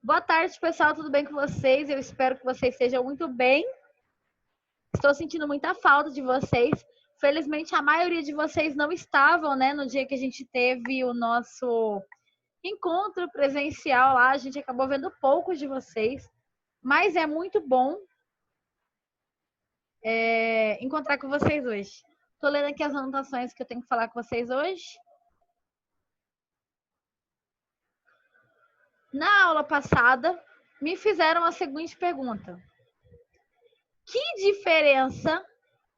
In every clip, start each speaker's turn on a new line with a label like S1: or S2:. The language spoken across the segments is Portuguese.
S1: Boa tarde, pessoal. Tudo bem com vocês? Eu espero que vocês estejam muito bem. Estou sentindo muita falta de vocês. Felizmente, a maioria de vocês não estavam, né, no dia que a gente teve o nosso encontro presencial lá. A gente acabou vendo poucos de vocês, mas é muito bom encontrar com vocês hoje. Estou lendo aqui as anotações que eu tenho que falar com vocês hoje. Na aula passada, me fizeram a seguinte pergunta: que diferença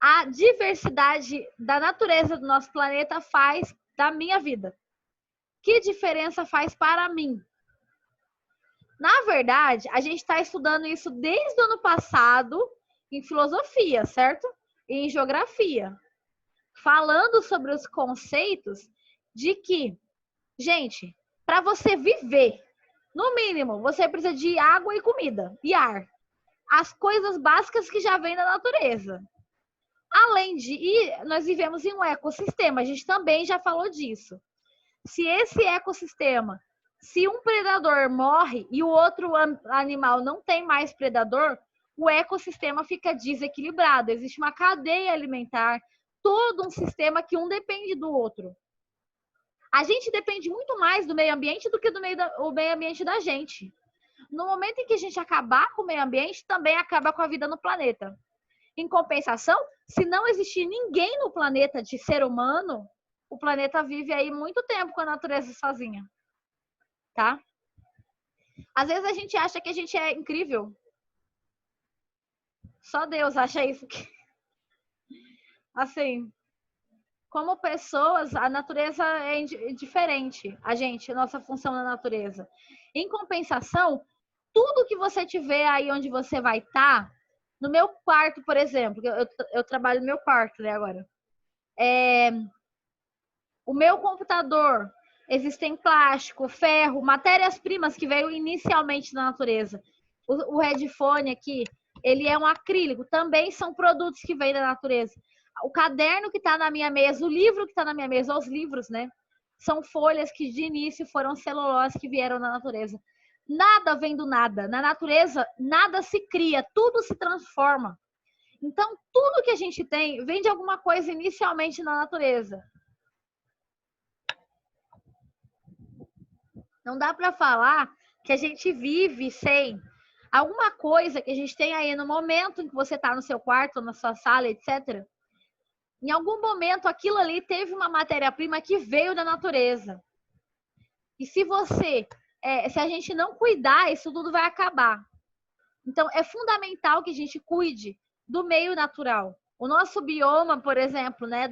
S1: a diversidade da natureza do nosso planeta faz da minha vida? Que diferença faz para mim? Na verdade, a gente está estudando isso desde o ano passado em filosofia, certo? E em geografia. Falando sobre os conceitos de que, gente, para você viver, no mínimo, você precisa de água e comida e ar. As coisas básicas que já vêm da natureza. Além de, nós vivemos em um ecossistema, a gente também já falou disso. Se esse ecossistema, se um predador morre e o outro animal não tem mais predador, o ecossistema fica desequilibrado. Existe uma cadeia alimentar, todo um sistema que um depende do outro. A gente depende muito mais do meio ambiente do que do meio ambiente da gente. No momento em que a gente acabar com o meio ambiente, também acaba com a vida no planeta. Em compensação, se não existir ninguém no planeta de ser humano, o planeta vive aí muito tempo com a natureza sozinha, tá? Às vezes a gente acha que a gente é incrível. Só Deus acha isso. Assim, como pessoas, a natureza é diferente. A nossa função na natureza. Em compensação, tudo que você tiver aí onde você vai estar, no meu quarto, por exemplo, eu trabalho no meu quarto, né, agora. O meu computador, existem plástico, ferro, matérias-primas que veio inicialmente da natureza. O headphone aqui, ele é um acrílico, também são produtos que vêm da natureza. O caderno que está na minha mesa, o livro que está na minha mesa, os livros, né? São folhas que de início foram celulose que vieram da natureza. Nada vem do nada. Na natureza, nada se cria, tudo se transforma. Então, tudo que a gente tem vem de alguma coisa inicialmente na natureza. Não dá para falar que a gente vive sem alguma coisa que a gente tem aí no momento em que você está no seu quarto, na sua sala, etc. Em algum momento, aquilo ali teve uma matéria-prima que veio da natureza. E se a gente não cuidar, isso tudo vai acabar. Então, é fundamental que a gente cuide do meio natural. O nosso bioma, por exemplo, né,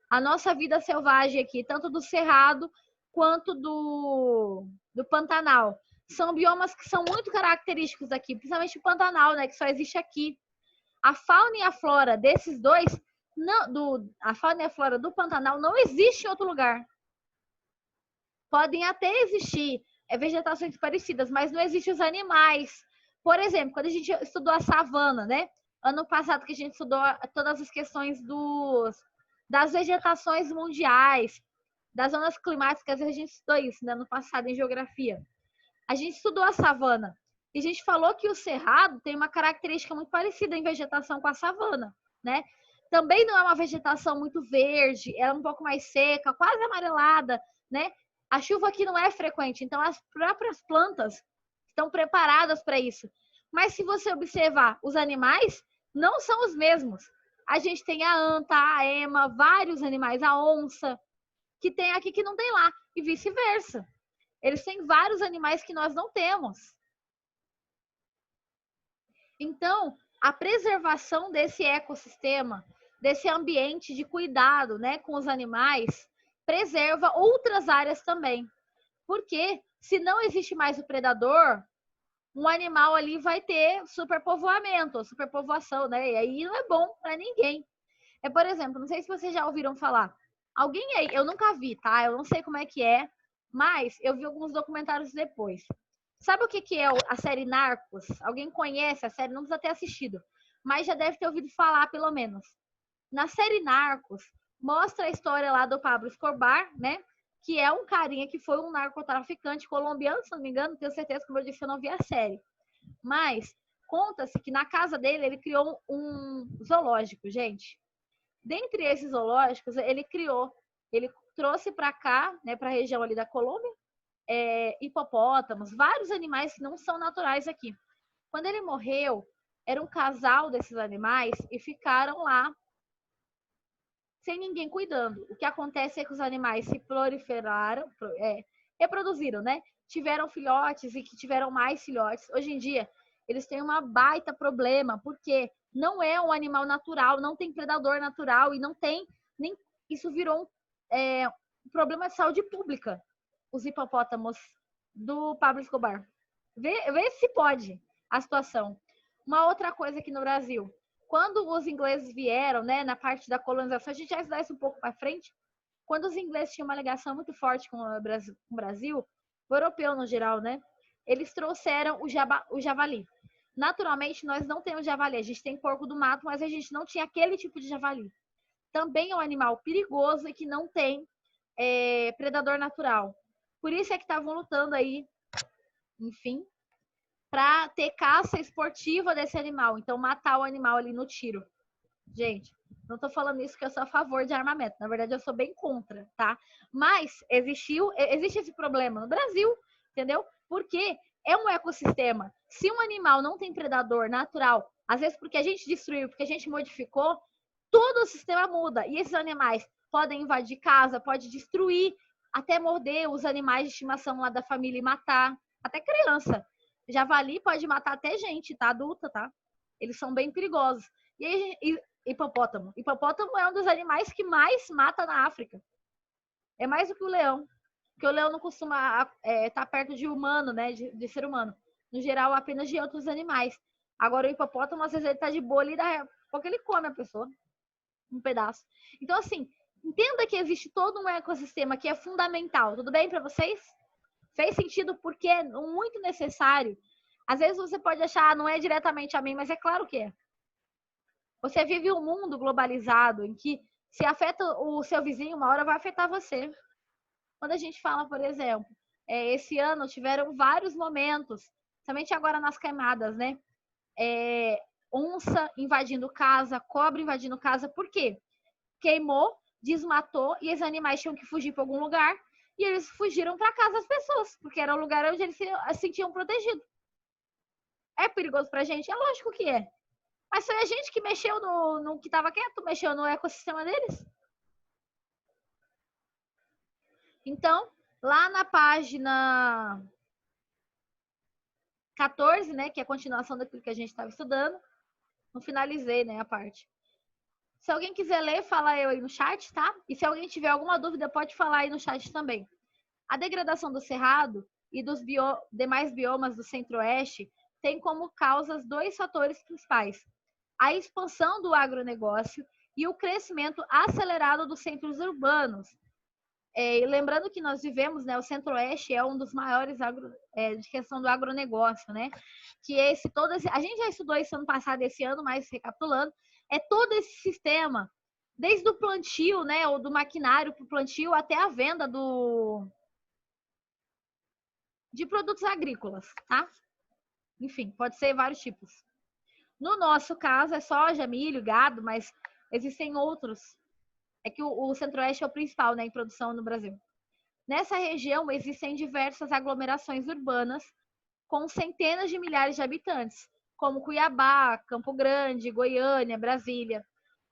S1: a nossa vida selvagem aqui, tanto do Cerrado quanto do Pantanal. São biomas que são muito característicos aqui, principalmente o Pantanal, né, que só existe aqui. A fauna e a flora desses dois, a fauna e a flora do Pantanal não existe em outro lugar. Podem até existir vegetações parecidas, mas não existem os animais. Por exemplo, quando a gente estudou a savana, né? Ano passado que a gente estudou todas as questões das vegetações mundiais, das zonas climáticas, a gente estudou isso, né, no passado em geografia. A gente estudou a savana e a gente falou que o cerrado tem uma característica muito parecida em vegetação com a savana, né? Também não é uma vegetação muito verde, ela é um pouco mais seca, quase amarelada, né? A chuva aqui não é frequente, então as próprias plantas estão preparadas para isso. Mas se você observar, os animais não são os mesmos. A gente tem a anta, a ema, vários animais, a onça, que tem aqui que não tem lá, e vice-versa. Eles têm vários animais que nós não temos. Então, a preservação desse ecossistema, desse ambiente de cuidado, né, com os animais, preserva outras áreas também. Porque se não existe mais o predador, um animal ali vai ter superpovoamento, superpovoação, né? E aí não é bom para ninguém. Por exemplo, não sei se vocês já ouviram falar. Alguém aí, eu nunca vi, tá? Eu não sei como é que é, mas eu vi alguns documentários depois. Sabe o que é a série Narcos? Alguém conhece a série? Não precisa ter assistido, mas já deve ter ouvido falar, pelo menos. Na série Narcos, mostra a história lá do Pablo Escobar, né? que é um carinha que foi um narcotraficante colombiano, se não me engano, tenho certeza, como eu disse, eu não vi a série. Mas conta-se que na casa dele ele criou um zoológico, gente. Dentre esses zoológicos, ele trouxe para cá, né, para a região ali da Colômbia, hipopótamos, vários animais que não são naturais aqui. Quando ele morreu, era um casal desses animais e ficaram lá sem ninguém cuidando. O que acontece é que os animais se proliferaram, reproduziram, né? Tiveram filhotes e que tiveram mais filhotes. Hoje em dia, eles têm uma baita problema, porque não é um animal natural, não tem predador natural e não tem nem isso virou um problema de saúde pública. Os hipopótamos do Pablo Escobar. Vê se pode a situação. Uma outra coisa aqui no Brasil, quando os ingleses vieram, né, na parte da colonização, a gente vai estudar isso um pouco para frente. Quando os ingleses tinham uma ligação muito forte com o Brasil, o europeu no geral, né, eles trouxeram o javali. Naturalmente, nós não temos javali, a gente tem porco do mato, mas a gente não tinha aquele tipo de javali. Também é um animal perigoso e que não tem predador natural. Por isso é que estavam lutando aí, enfim, para ter caça esportiva desse animal. Então, matar o animal ali no tiro. Gente, não tô falando isso que eu sou a favor de armamento. Na verdade, eu sou bem contra, tá? Mas existe esse problema no Brasil, entendeu? Porque é um ecossistema. Se um animal não tem predador natural, às vezes porque a gente destruiu, porque a gente modificou, todo o sistema muda. E esses animais podem invadir casa, pode destruir, até morder os animais de estimação lá da família e matar. Até criança. Javali pode matar até gente, tá? Adulta, tá? Eles são bem perigosos. E aí, hipopótamo. Hipopótamo é um dos animais que mais mata na África. É mais do que o leão. Porque o leão não costuma estar perto de humano, né? De ser humano. No geral, apenas de outros animais. Agora, o hipopótamo, às vezes, ele tá de boa ali, porque ele come a pessoa. Um pedaço. Então, assim, entenda que existe todo um ecossistema que é fundamental. Tudo bem para vocês? Fez sentido porque é muito necessário. Às vezes você pode achar, não é diretamente a mim, mas é claro que é. Você vive um mundo globalizado em que se afeta o seu vizinho, uma hora vai afetar você. Quando a gente fala, por exemplo, esse ano tiveram vários momentos, somente agora nas queimadas, né? Onça invadindo casa, cobra invadindo casa, por quê? Queimou, desmatou e os animais tinham que fugir para algum lugar e eles fugiram para casa das pessoas, porque era o lugar onde eles se sentiam protegidos. É perigoso para a gente? É lógico que é. Mas foi a gente que mexeu no que estava quieto, mexeu no ecossistema deles. Então, lá na página 14, né, que é a continuação daquilo que a gente estava estudando, não finalizei, né, a parte. Se alguém quiser ler, fala eu aí no chat, tá? E se alguém tiver alguma dúvida, pode falar aí no chat também. A degradação do cerrado e dos demais biomas do centro-oeste tem como causas dois fatores principais: a expansão do agronegócio e o crescimento acelerado dos centros urbanos. E lembrando que nós vivemos, né, o centro-oeste é um dos maiores de questão do agronegócio, né? Que a gente já estudou isso ano passado, esse ano, mas recapitulando, é todo esse sistema, desde o plantio, né, ou do maquinário para o plantio até a venda de produtos agrícolas, tá? Enfim, pode ser vários tipos. No nosso caso, é soja, milho, gado, mas existem outros. É que o centro-oeste é o principal, né, em produção no Brasil. Nessa região, existem diversas aglomerações urbanas com centenas de milhares de habitantes, como Cuiabá, Campo Grande, Goiânia, Brasília.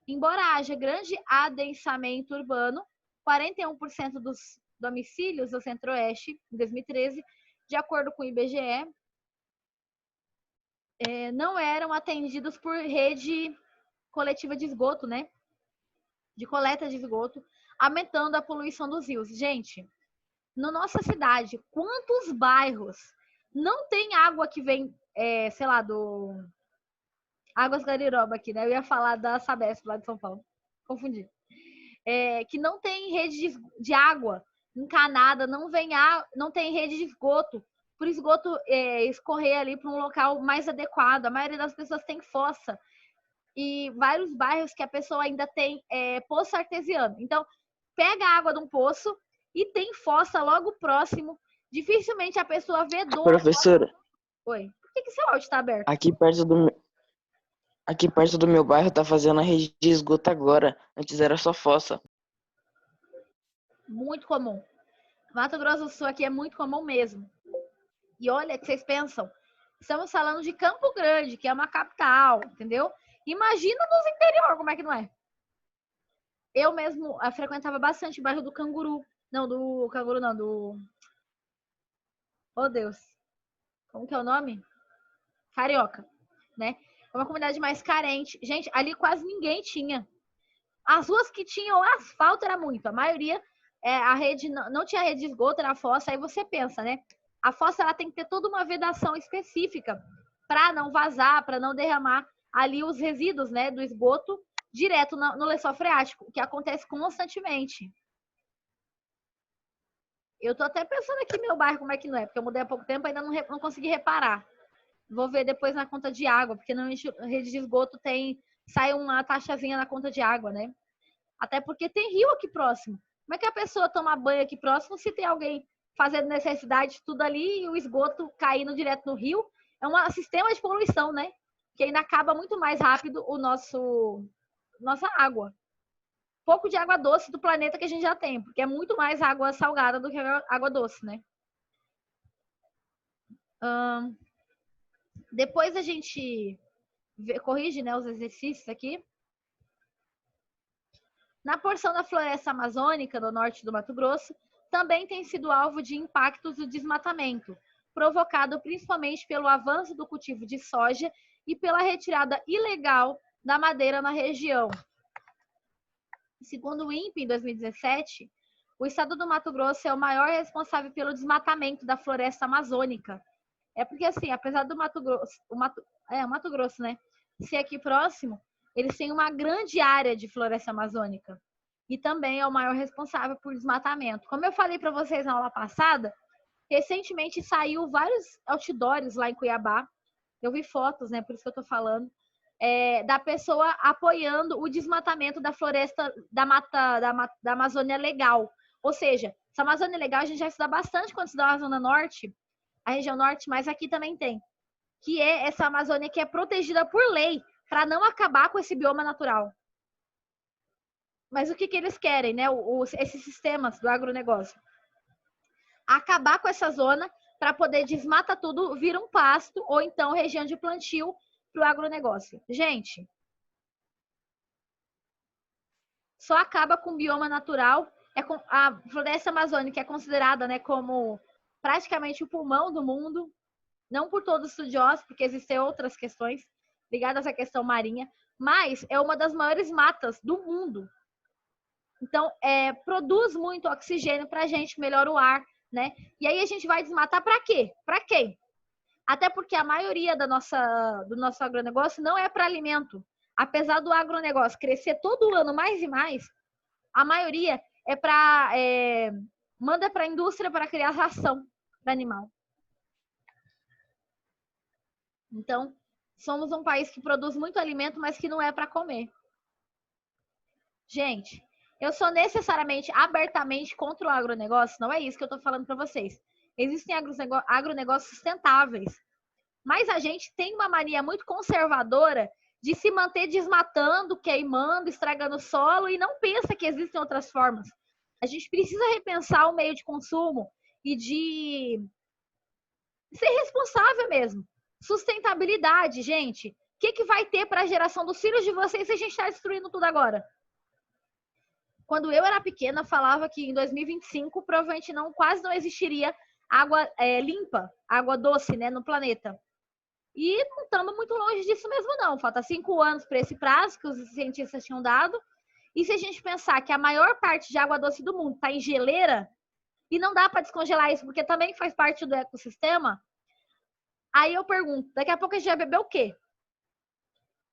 S1: Embora haja grande adensamento urbano, 41% dos domicílios do Centro-Oeste, em 2013, de acordo com o IBGE, não eram atendidos por rede coletiva de esgoto, né? De coleta de esgoto, aumentando a poluição dos rios. Gente, na nossa cidade, quantos bairros não tem água que vem, sei lá, do Águas Gariroba aqui, né? Eu ia falar da Sabesp lá de São Paulo. Confundi. Que não tem rede de água encanada, não tem rede de esgoto. Por esgoto escorrer ali para um local mais adequado. A maioria das pessoas tem fossa. E vários bairros que a pessoa ainda tem poço artesiano. Então, pega a água de um poço e tem fossa logo próximo. Dificilmente a pessoa vê dor.
S2: Professora,
S1: Oi. Por que seu áudio está aberto?
S2: aqui perto do meu bairro tá fazendo a rede de esgoto agora. Antes era só fossa.
S1: Muito comum. Mato Grosso do Sul aqui é muito comum mesmo. E olha que vocês pensam, estamos falando de Campo Grande, que é uma capital, entendeu? Imagina nos interior, como é que não é? Eu mesmo frequentava bastante o bairro do Canguru. Não, do Canguru não, do... Oh, Deus. Como que é o nome? Carioca, né? É uma comunidade mais carente. Gente, ali quase ninguém tinha. As ruas que tinham asfalto era muito. A maioria, a rede não tinha rede de esgoto, era fossa. Aí você pensa, né? A fossa ela tem que ter toda uma vedação específica para não vazar, para não derramar ali os resíduos, né, do esgoto direto no lençol freático, que acontece constantemente. Eu tô até pensando aqui no meu bairro como é que não é, porque eu mudei há pouco tempo e ainda não consegui reparar. Vou ver depois na conta de água, porque na rede de esgoto sai uma taxazinha na conta de água, né? Até porque tem rio aqui próximo. Como é que a pessoa toma banho aqui próximo se tem alguém fazendo necessidade tudo ali e o esgoto caindo direto no rio? É um sistema de poluição, né? Que ainda acaba muito mais rápido nossa água. Pouco de água doce do planeta que a gente já tem, porque é muito mais água salgada do que água doce, né? Depois a gente corrige, né, os exercícios aqui. Na porção da floresta amazônica, no norte do Mato Grosso, também tem sido alvo de impactos do desmatamento, provocado principalmente pelo avanço do cultivo de soja e pela retirada ilegal da madeira na região. Segundo o INPE, em 2017, o estado do Mato Grosso é o maior responsável pelo desmatamento da floresta amazônica. É porque, assim, apesar do Mato Grosso, né, ser aqui próximo, eles têm uma grande área de floresta amazônica e também é o maior responsável por desmatamento. Como eu falei para vocês na aula passada, recentemente saiu vários outdoors lá em Cuiabá. Eu vi fotos, né? Por isso que eu tô falando. Da pessoa apoiando o desmatamento da floresta da Amazônia Legal. Ou seja, essa Amazônia Legal a gente já estuda bastante quando estuda a Zona Norte, a região norte, mas aqui também tem. Que é essa Amazônia que é protegida por lei para não acabar com esse bioma natural. Mas o que eles querem, né? Esses sistemas do agronegócio? Acabar com essa zona para poder desmatar tudo, vir um pasto ou então região de plantio para o agronegócio. Gente, só acaba com o bioma natural. A floresta amazônica é considerada, né, como praticamente o pulmão do mundo, não por todos os estudiosos, porque existem outras questões ligadas à questão marinha, mas é uma das maiores matas do mundo. Então, produz muito oxigênio para a gente, melhora o ar, né? E aí a gente vai desmatar para quê? Para quem? Até porque a maioria do nosso agronegócio não é para alimento. Apesar do agronegócio crescer todo ano mais e mais, a maioria manda para a indústria para criar ração para animal. Então, somos um país que produz muito alimento, mas que não é para comer. Gente, eu sou necessariamente, abertamente contra o agronegócio? Não é isso que eu estou falando para vocês. Existem agronegócios sustentáveis, mas a gente tem uma mania muito conservadora de se manter desmatando, queimando, estragando o solo e não pensa que existem outras formas. A gente precisa repensar o meio de consumo e de ser responsável mesmo. Sustentabilidade, gente. O que vai ter para a geração dos filhos de vocês se a gente está destruindo tudo agora? Quando eu era pequena, falava que em 2025 provavelmente quase não existiria água limpa, água doce, né, no planeta. E não estamos muito longe disso mesmo, não. Falta 5 anos para esse prazo que os cientistas tinham dado. E se a gente pensar que a maior parte de água doce do mundo está em geleira, e não dá para descongelar isso, porque também faz parte do ecossistema, aí eu pergunto, daqui a pouco a gente vai beber o quê?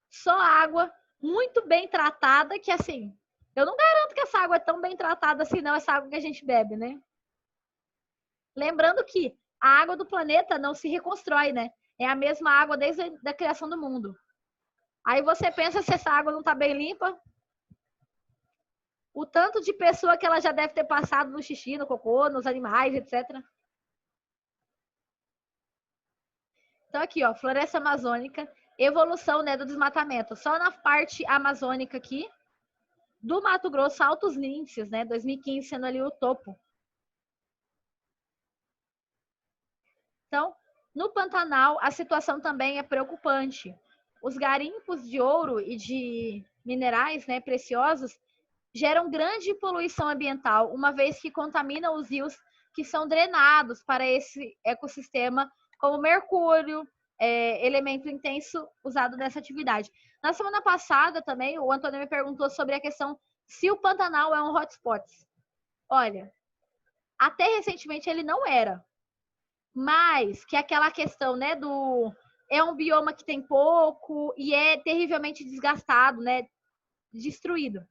S1: Só água muito bem tratada, que assim, eu não garanto que essa água é tão bem tratada assim, não, essa água que a gente bebe, né? Lembrando que a água do planeta não se reconstrói, né? É a mesma água desde a criação do mundo. Aí você pensa se essa água não está bem limpa. O tanto de pessoa que ela já deve ter passado no xixi, no cocô, nos animais, etc. Então, aqui, ó, floresta amazônica, evolução, né, do desmatamento. Só na parte amazônica aqui, do Mato Grosso, altos índices, né, 2015 sendo ali o topo. Então, no Pantanal, a situação também é preocupante. Os garimpos de ouro e de minerais, né, preciosos geram grande poluição ambiental, uma vez que contaminam os rios que são drenados para esse ecossistema, como mercúrio, elemento intenso usado nessa atividade. Na semana passada também, o Antônio me perguntou sobre a questão se o Pantanal é um hotspot. Olha, até recentemente ele não era, mas que aquela questão, né, do é um bioma que tem pouco e é terrivelmente desgastado, né, destruído.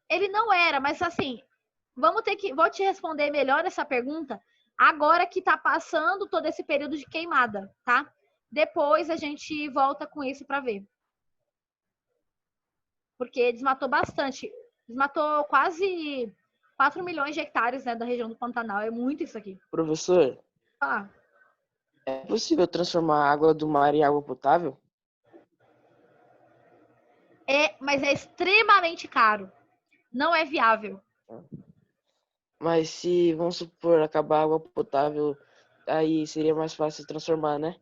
S1: Ele não era, mas assim, vou te responder melhor essa pergunta agora que tá passando todo esse período de queimada, tá? Depois a gente volta com isso para ver. Porque desmatou bastante. Desmatou quase 4 milhões de hectares, né, da região do Pantanal. É muito isso aqui.
S2: Professor,
S1: Ah,
S2: é possível transformar a água do mar em água potável?
S1: mas é extremamente caro. Não é viável.
S2: Mas se, vamos supor, acabar a água potável, aí seria mais fácil transformar, né?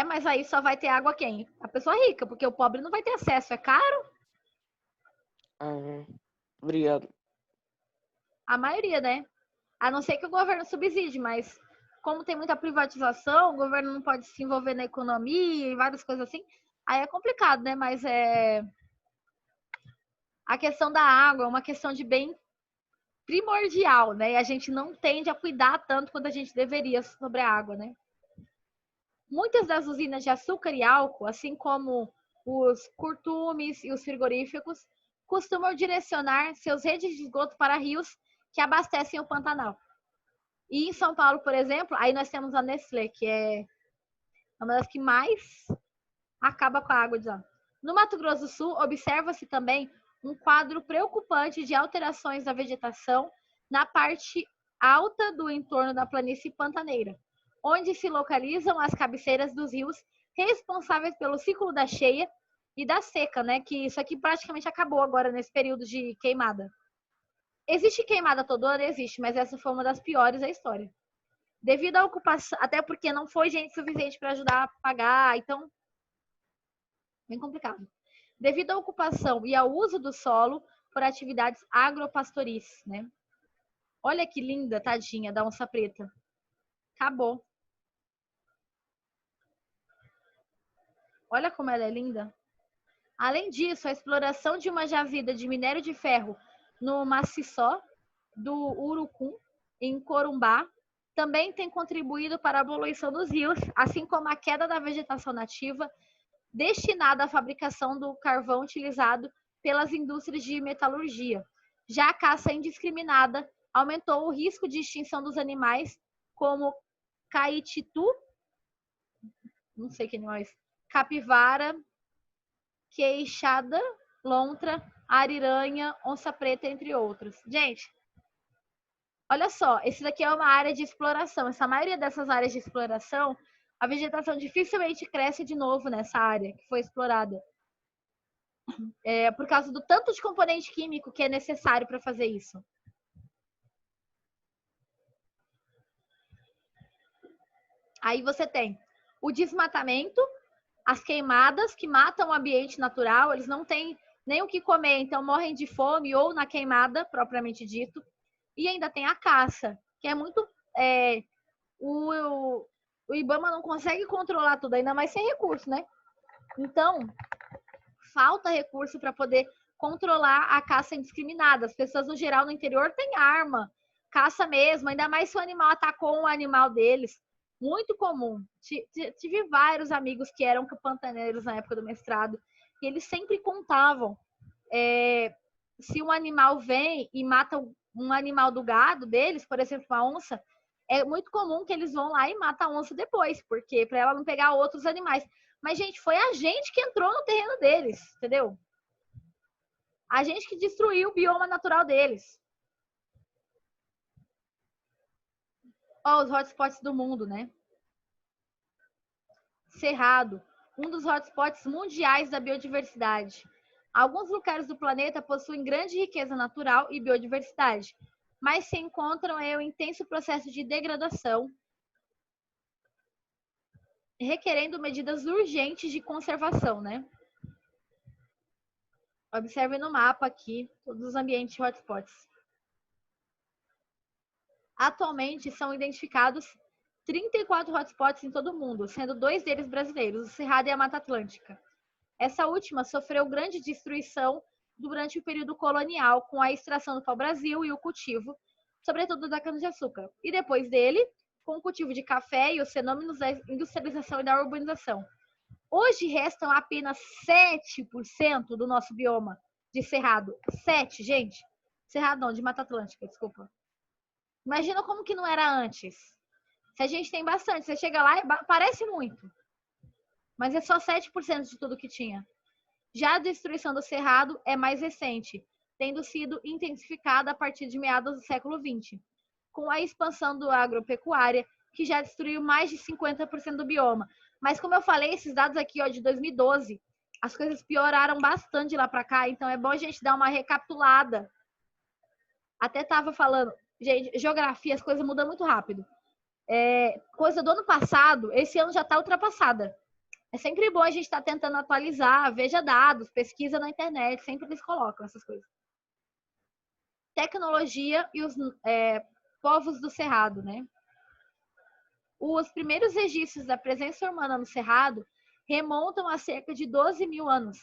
S1: Mas aí só vai ter água quem? A pessoa rica, porque o pobre não vai ter acesso. É caro?
S2: Ah, obrigado.
S1: A maioria, né? A não ser que o governo subsídio, mas como tem muita privatização, o governo não pode se envolver na economia e várias coisas assim, aí é complicado, né? Mas a questão da água é uma questão de bem primordial, né? E a gente não tende a cuidar tanto quanto a gente deveria sobre a água, né? Muitas das usinas de açúcar e álcool, assim como os curtumes e os frigoríficos, costumam direcionar seus redes de esgoto para rios que abastecem o Pantanal. E em São Paulo, por exemplo, aí nós temos a Nestlé, que é uma das que mais acaba com a água de lá. No Mato Grosso do Sul, observa-se também um quadro preocupante de alterações da vegetação na parte alta do entorno da planície pantaneira, onde se localizam as cabeceiras dos rios responsáveis pelo ciclo da cheia e da seca, né? Que isso aqui praticamente acabou agora nesse período de queimada. Existe queimada todo ano? Existe, mas essa foi uma das piores da história. Devido à ocupação, até porque não foi gente suficiente para ajudar a pagar, então, bem complicado. Devido à ocupação e ao uso do solo por atividades agropastoris, né? Olha que linda, tadinha, da onça preta. Acabou. Olha como ela é linda. Além disso, a exploração de uma jazida de minério de ferro no maciçó do Urucum, em Corumbá, também tem contribuído para a poluição dos rios, assim como a queda da vegetação nativa destinada à fabricação do carvão utilizado pelas indústrias de metalurgia. Já a caça indiscriminada aumentou o risco de extinção dos animais, como caititu, não sei que animais, capivara, queixada, lontra, ariranha, onça preta, entre outros. Gente, olha só, esse daqui é uma área de exploração. Essa maioria dessas áreas de exploração, a vegetação dificilmente cresce de novo nessa área que foi explorada. Por causa do tanto de componente químico que é necessário para fazer isso. Aí você tem o desmatamento, as queimadas que matam o ambiente natural, eles não têm nem o que comer, então morrem de fome ou na queimada, propriamente dito. E ainda tem a caça, que é muito. O IBAMA não consegue controlar tudo, ainda mais sem recurso, né? Então, falta recurso para poder controlar a caça indiscriminada. As pessoas, no geral, no interior têm arma, caça mesmo, ainda mais se o animal atacou um animal deles. Muito comum. Tive vários amigos que eram pantaneiros na época do mestrado, e eles sempre contavam se um animal vem e mata um animal do gado deles, por exemplo, uma onça, é muito comum que eles vão lá e matam a onça depois, porque para ela não pegar outros animais. Mas, gente, foi a gente que entrou no terreno deles, entendeu? A gente que destruiu o bioma natural deles. Ó, os hotspots do mundo, né? Cerrado, um dos hotspots mundiais da biodiversidade. Alguns lugares do planeta possuem grande riqueza natural e biodiversidade, mas se encontram em um intenso processo de degradação, requerendo medidas urgentes de conservação, né? Observe no mapa aqui todos os ambientes hotspots. Atualmente são identificados 34 hotspots em todo o mundo, sendo 2 deles brasileiros, o Cerrado e a Mata Atlântica. Essa última sofreu grande destruição durante o período colonial, com a extração do pau-brasil e o cultivo, sobretudo da cana-de-açúcar. E depois dele, com o cultivo de café e os fenômenos da industrialização e da urbanização. Hoje restam apenas 7% do nosso bioma de cerrado. 7, gente. Cerrado não, de Mata Atlântica, desculpa. Imagina como que não era antes. Se a gente tem bastante, você chega lá e parece muito. Mas é só 7% de tudo que tinha. Já a destruição do cerrado é mais recente, tendo sido intensificada a partir de meados do século XX, com a expansão do agropecuária, que já destruiu mais de 50% do bioma. Mas como eu falei, esses dados aqui ó, de 2012, as coisas pioraram bastante lá para cá, então é bom a gente dar uma recapitulada. Até estava falando, gente, geografia, as coisas mudam muito rápido. Coisa do ano passado, esse ano já está ultrapassada. É sempre bom a gente estar tentando atualizar, veja dados, pesquisa na internet, sempre eles colocam essas coisas. Tecnologia e os povos do Cerrado, né? Os primeiros registros da presença humana no Cerrado remontam a cerca de 12 mil anos.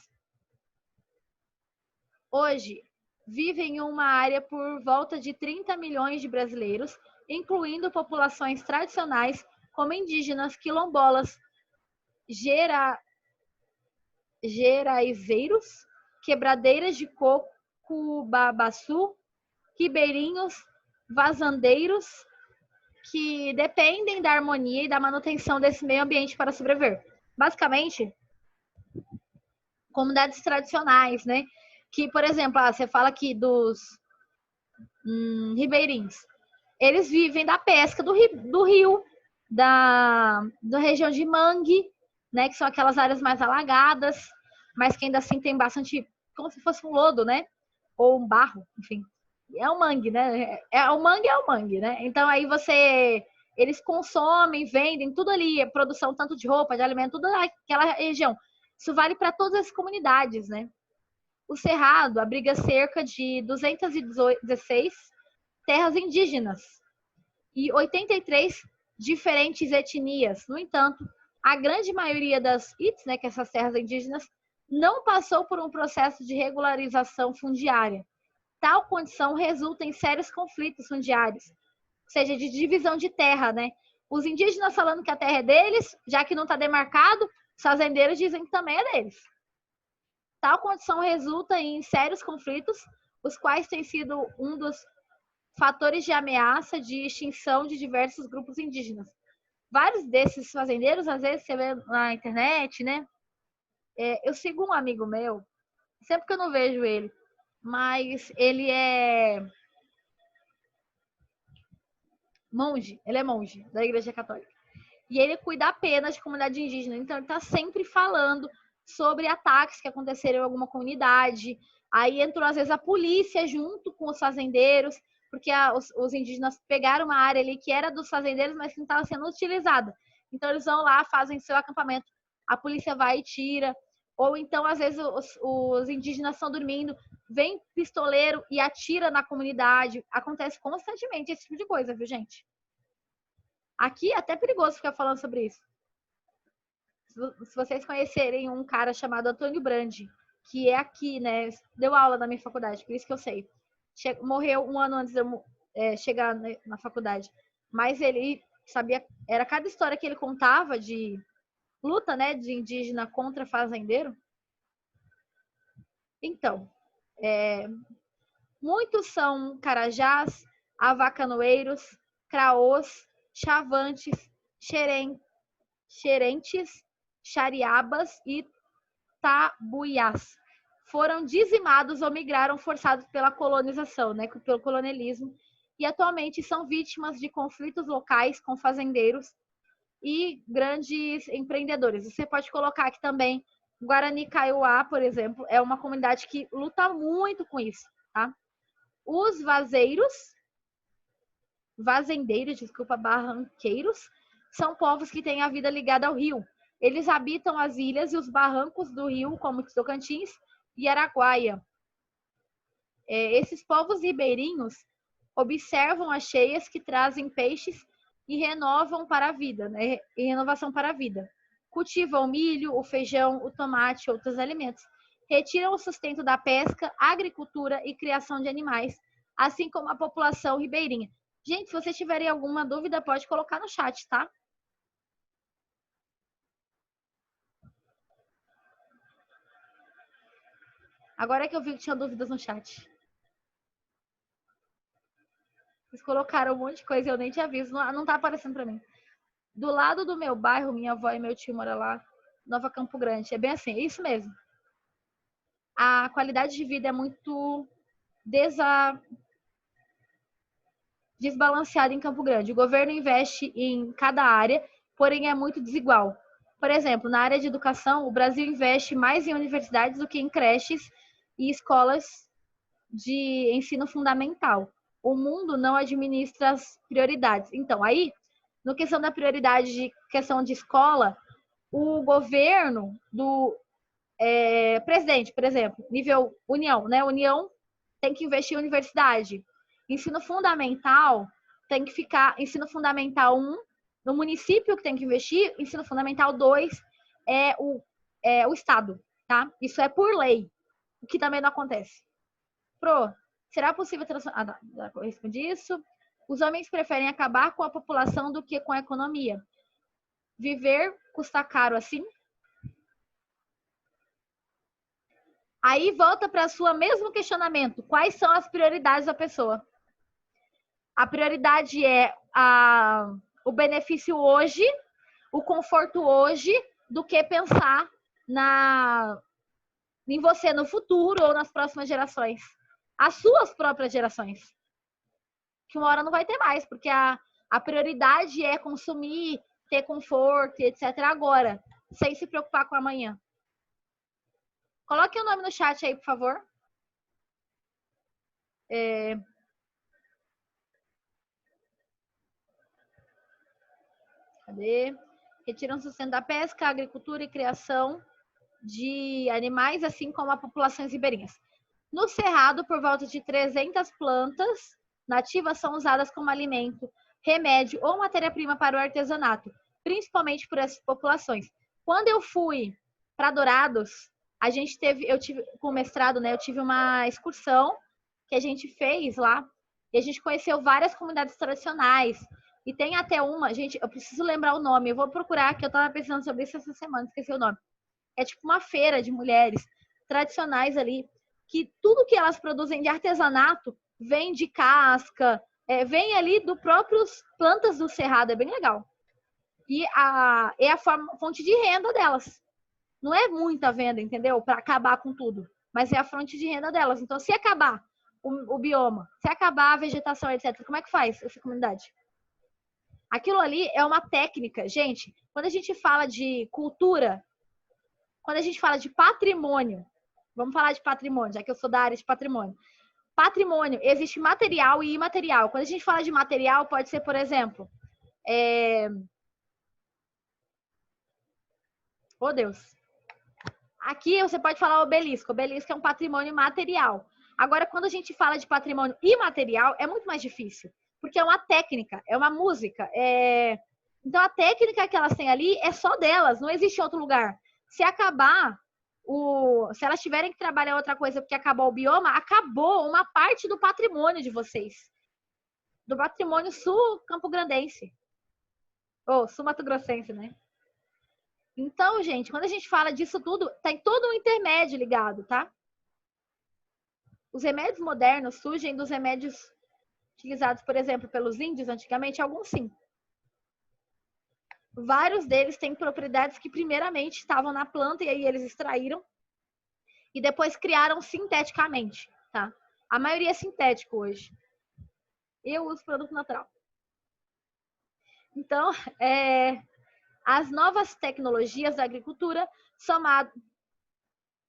S1: Hoje, vivem em uma área por volta de 30 milhões de brasileiros, incluindo populações tradicionais como indígenas, quilombolas, geraizeiros, quebradeiras de coco, babaçu, ribeirinhos, vazandeiros, que dependem da harmonia e da manutenção desse meio ambiente para sobreviver. Basicamente, comunidades tradicionais, né? Que, por exemplo, você fala aqui dos ribeirinhos. Eles vivem da pesca do rio, da região de mangue, né? Que são aquelas áreas mais alagadas, mas que ainda assim tem bastante, como se fosse um lodo, né? Ou um barro, enfim. É o mangue, né? O mangue, né? Então aí eles consomem, vendem tudo ali, produção tanto de roupa, de alimento, tudo naquela região. Isso vale para todas as comunidades, né? O Cerrado abriga cerca de 216 terras indígenas e 83 diferentes etnias. No entanto, a grande maioria das ITs, né, que essas terras indígenas, não passou por um processo de regularização fundiária. Tal condição resulta em sérios conflitos fundiários, ou seja, de divisão de terra, né? Os indígenas falando que a terra é deles, já que não está demarcado, os fazendeiros dizem que também é deles. Tal condição resulta em sérios conflitos, os quais têm sido um dos fatores de ameaça de extinção de diversos grupos indígenas. Vários desses fazendeiros, às vezes você vê na internet, né? Eu sigo um amigo meu, sempre que eu não vejo ele, mas ele é monge da Igreja Católica. E ele cuida apenas de comunidade indígena, então ele está sempre falando sobre ataques que aconteceram em alguma comunidade. Aí entrou, às vezes, a polícia junto com os fazendeiros, porque os indígenas pegaram uma área ali que era dos fazendeiros, mas que não estava sendo utilizada. Então eles vão lá, fazem seu acampamento, a polícia vai e tira. Ou então, às vezes, os indígenas estão dormindo, vem pistoleiro e atira na comunidade. Acontece constantemente esse tipo de coisa, viu, gente? Aqui é até perigoso ficar falando sobre isso. Se vocês conhecerem um cara chamado Antônio Brandi, que é aqui, né? Deu aula na minha faculdade, por isso que eu sei. Morreu um ano antes de eu chegar na faculdade. Mas ele sabia, era cada história que ele contava de luta, né? De indígena contra fazendeiro. Então, muitos são carajás, avacanoeiros, craôs, chavantes, xerentes, xariabas e tabuiás. foram dizimados ou migraram forçados pela colonização, né, pelo colonialismo, e atualmente são vítimas de conflitos locais com fazendeiros e grandes empreendedores. Você pode colocar aqui também Guarani Kaiowá, por exemplo, é uma comunidade que luta muito com isso, tá? Os fazendeiros, barranqueiros, são povos que têm a vida ligada ao rio. Eles habitam as ilhas e os barrancos do rio, como Tocantins e Araguaia. Esses povos ribeirinhos observam as cheias que trazem peixes e renovam para a vida, né? E renovação para a vida. Cultivam o milho, o feijão, o tomate e outros alimentos. Retiram o sustento da pesca, agricultura e criação de animais, assim como a população ribeirinha. Gente, se vocês tiverem alguma dúvida, pode colocar no chat, tá? Agora é que eu vi que tinha dúvidas no chat. Vocês colocaram um monte de coisa e eu nem tinha visto. Não tá aparecendo pra mim. Do lado do meu bairro, minha avó e meu tio moram lá, Nova Campo Grande. É bem assim, é isso mesmo. A qualidade de vida é muito desbalanceada em Campo Grande. O governo investe em cada área, porém é muito desigual. Por exemplo, na área de educação, o Brasil investe mais em universidades do que em creches e escolas de ensino fundamental. O mundo não administra as prioridades. Então, aí, no questão da prioridade de questão de escola, o governo do presidente, por exemplo, nível União, né? União tem que investir em universidade. Ensino fundamental tem que ficar ensino fundamental 1 no município que tem que investir, ensino fundamental 2 é o estado, tá? Isso é por lei, o que também não acontece. Será possível transformar? Eu respondi isso. Os homens preferem acabar com a população do que com a economia. Viver custa caro assim? Aí volta para o seu mesmo questionamento. Quais são as prioridades da pessoa? A prioridade é o benefício hoje, o conforto hoje, do que pensar em você no futuro ou nas próximas gerações. As suas próprias gerações. Que uma hora não vai ter mais, porque a prioridade é consumir, ter conforto, etc. agora, sem se preocupar com amanhã. Coloque o nome no chat aí, por favor. Cadê? Retiram o sustento da pesca, agricultura e criação de animais, assim como a populações ribeirinhas. No Cerrado, por volta de 300 plantas nativas são usadas como alimento, remédio ou matéria-prima para o artesanato, principalmente por essas populações. Quando eu fui para Dourados, eu tive com o mestrado, né? Eu tive uma excursão que a gente fez lá e a gente conheceu várias comunidades tradicionais. E tem até uma, gente, eu preciso lembrar o nome, eu vou procurar, que eu estava pensando sobre isso essa semana, esqueci o nome. É tipo uma feira de mulheres tradicionais ali, que tudo que elas produzem de artesanato vem de casca, vem ali do próprios plantas do cerrado, é bem legal. E é a fonte de renda delas. Não é muita venda, entendeu? Para acabar com tudo, mas é a fonte de renda delas. Então, se acabar o bioma, se acabar a vegetação, etc., como é que faz essa comunidade? Aquilo ali é uma técnica, gente. Quando a gente fala de cultura, quando a gente fala de patrimônio, vamos falar de patrimônio, já que eu sou da área de patrimônio. Patrimônio, existe material e imaterial. Quando a gente fala de material, pode ser, por exemplo, oh, Deus. Aqui você pode falar obelisco. Obelisco é um patrimônio material. Agora, quando a gente fala de patrimônio imaterial, é muito mais difícil. Porque é uma técnica, é uma música. Então, a técnica que elas têm ali é só delas, não existe outro lugar. Se acabar, se elas tiverem que trabalhar outra coisa porque acabou o bioma, acabou uma parte do patrimônio de vocês. Do patrimônio sul-campograndense. Ou sul-mato-grossense, né? Então, gente, quando a gente fala disso tudo, tem todo um intermédio ligado, tá? Os remédios modernos surgem dos remédios utilizados, por exemplo, pelos índios antigamente, alguns sim. Vários deles têm propriedades que primeiramente estavam na planta e aí eles extraíram. e depois criaram sinteticamente, tá? A maioria é sintético hoje. Eu uso produto natural. Então, as novas tecnologias da agricultura,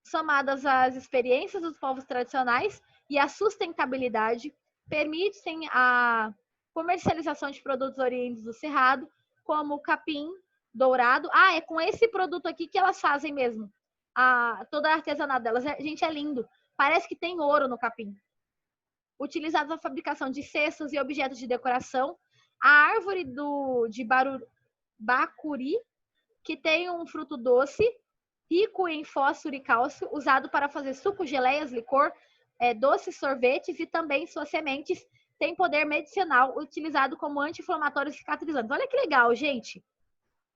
S1: somadas às experiências dos povos tradicionais e à sustentabilidade, permitem a comercialização de produtos oriundos do cerrado, como o capim dourado. É com esse produto aqui que elas fazem mesmo. Toda a artesanato delas. Gente, é lindo. Parece que tem ouro no capim. Utilizados na fabricação de cestos e objetos de decoração. A árvore de bacuri, que tem um fruto doce, rico em fósforo e cálcio, usado para fazer suco, geleias, licor, doces, sorvetes, e também suas sementes têm poder medicinal, utilizado como anti-inflamatório e cicatrizante. Olha que legal, gente.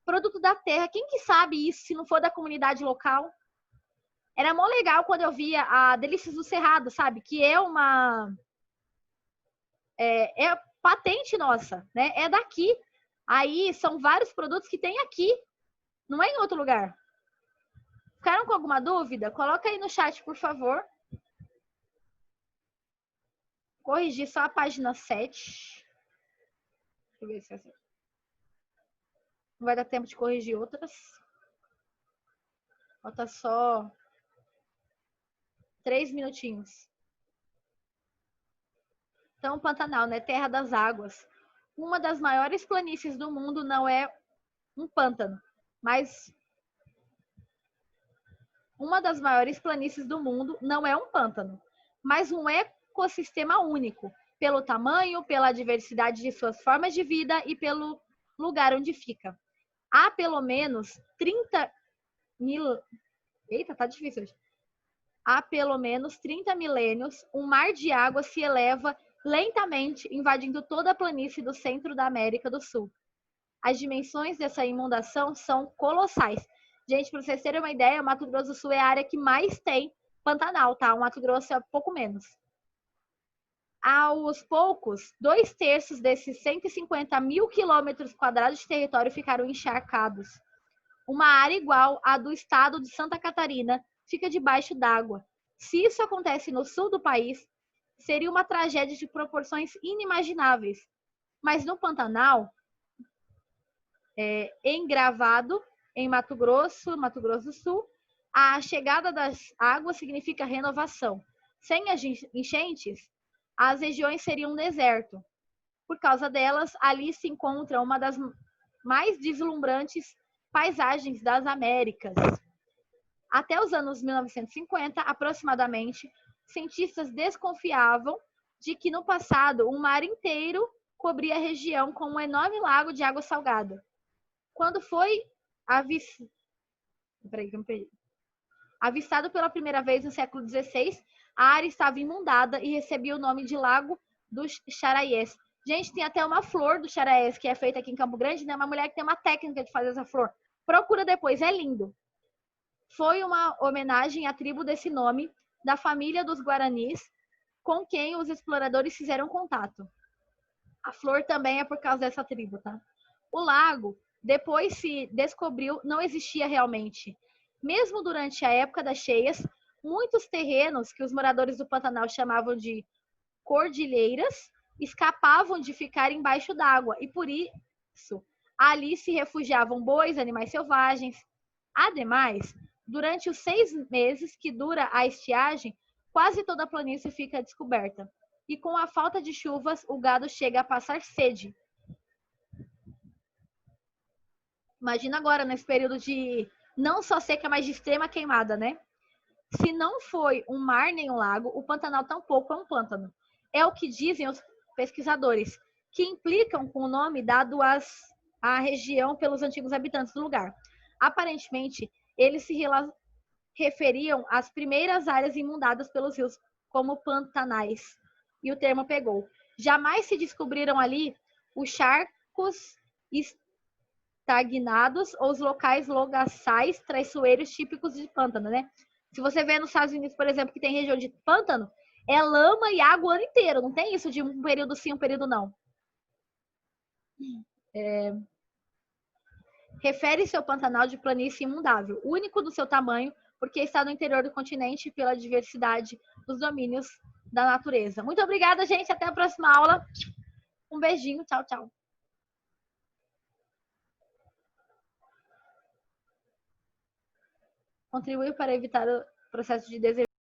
S1: Produto da terra. Quem que sabe isso se não for da comunidade local? Era mó legal quando eu via a Delícias do Cerrado, sabe? Que é uma... É patente nossa, né? É daqui. Aí são vários produtos que tem aqui. Não é em outro lugar. Ficaram com alguma dúvida? Coloca aí no chat, por favor. Corrigir só a página 7. Deixa eu ver se é assim. Não vai dar tempo de corrigir outras. Falta só 3 minutinhos. Então, Pantanal, né? Terra das águas. Uma das maiores planícies do mundo não é um pântano, mas uma das maiores planícies do mundo não é um pântano, mas um ecossistema único, pelo tamanho, pela diversidade de suas formas de vida e pelo lugar onde fica. Há pelo menos 30 mil... Eita, tá difícil hoje. Há pelo menos 30 milênios, um mar de água se eleva lentamente, invadindo toda a planície do centro da América do Sul. As dimensões dessa inundação são colossais. Gente, para vocês terem uma ideia, o Mato Grosso do Sul é a área que mais tem Pantanal, tá? O Mato Grosso é pouco menos. Aos poucos, 2/3 desses 150 mil quilômetros quadrados de território ficaram encharcados. Uma área igual à do estado de Santa Catarina fica debaixo d'água. Se isso acontece no sul do país, seria uma tragédia de proporções inimagináveis. Mas no Pantanal, engravado em Mato Grosso do Sul, a chegada das águas significa renovação. Sem as enchentes, as regiões seriam um deserto. Por causa delas, ali se encontra uma das mais deslumbrantes paisagens das Américas. Até os anos 1950, aproximadamente, cientistas desconfiavam de que no passado um mar inteiro cobria a região com um enorme lago de água salgada. Quando foi avistado pela primeira vez no século XVI, a área estava inundada e recebia o nome de Lago dos Xaraiés. Gente, tem até uma flor do Xaraiés que é feita aqui em Campo Grande, né? Uma mulher que tem uma técnica de fazer essa flor. Procura depois, é lindo. Foi uma homenagem à tribo desse nome, da família dos Guaranis, com quem os exploradores fizeram contato. A flor também é por causa dessa tribo, tá? O lago, depois se descobriu, não existia realmente. Mesmo durante a época das cheias, muitos terrenos que os moradores do Pantanal chamavam de cordilheiras escapavam de ficar embaixo d'água e por isso ali se refugiavam bois, animais selvagens. Ademais, durante os 6 meses que dura a estiagem, quase toda a planície fica descoberta. E com a falta de chuvas, o gado chega a passar sede. Imagina agora, nesse período de não só seca, mas de extrema queimada, né? Se não foi um mar nem um lago, o Pantanal tampouco é um pântano. É o que dizem os pesquisadores, que implicam com o nome dado à região pelos antigos habitantes do lugar. Aparentemente, eles se referiam às primeiras áreas inundadas pelos rios como pantanais, e o termo pegou. Jamais se descobriram ali os charcos estagnados ou os locais logaçais traiçoeiros típicos de pântano, né? Se você vê nos Estados Unidos, por exemplo, que tem região de pântano, é lama e água o ano inteiro. Não tem isso de um período sim, um período não. Refere-se ao Pantanal de planície imundável, único do seu tamanho, porque está no interior do continente e pela diversidade dos domínios da natureza. Muito obrigada, gente. Até a próxima aula. Um beijinho. Tchau, tchau. Contribuir para evitar o processo de desertificação.